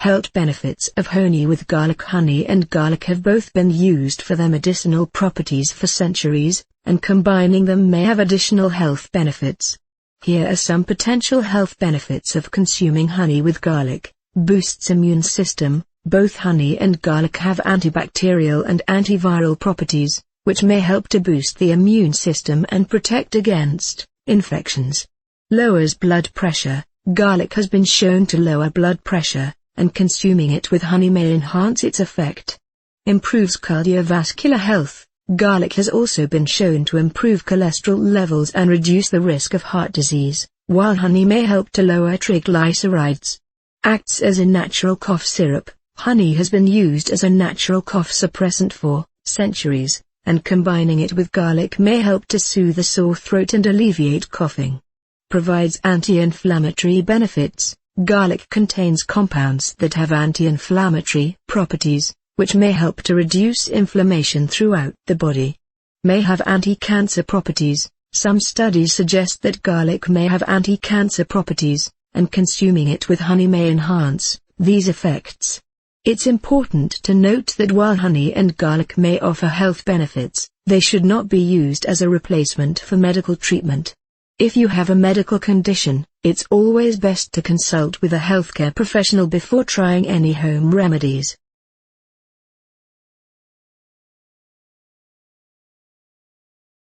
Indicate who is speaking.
Speaker 1: Health benefits of honey with garlic. Honey and garlic have both been used for their medicinal properties for centuries, and combining them may have additional health benefits. Here are some potential health benefits of consuming honey with garlic. Boosts immune system. Both honey and garlic have antibacterial and antiviral properties, which may help to boost the immune system and protect against infections. Lowers blood pressure. Garlic has been shown to lower blood pressure, and consuming it with honey may enhance its effect. Improves cardiovascular health. Garlic has also been shown to improve cholesterol levels and reduce the risk of heart disease, while honey may help to lower triglycerides. Acts as a natural cough syrup. Honey has been used as a natural cough suppressant for centuries, and combining it with garlic may help to soothe a sore throat and alleviate coughing. Provides anti-inflammatory benefits. Garlic contains compounds that have anti-inflammatory properties, which may help to reduce inflammation throughout the body. May have anti-cancer properties. Some studies suggest that garlic may have anti-cancer properties, and consuming it with honey may enhance these effects. It's important to note that while honey and garlic may offer health benefits, they should not be used as a replacement for medical treatment. If you have a medical condition, it's always best to consult with a healthcare professional before trying any home remedies.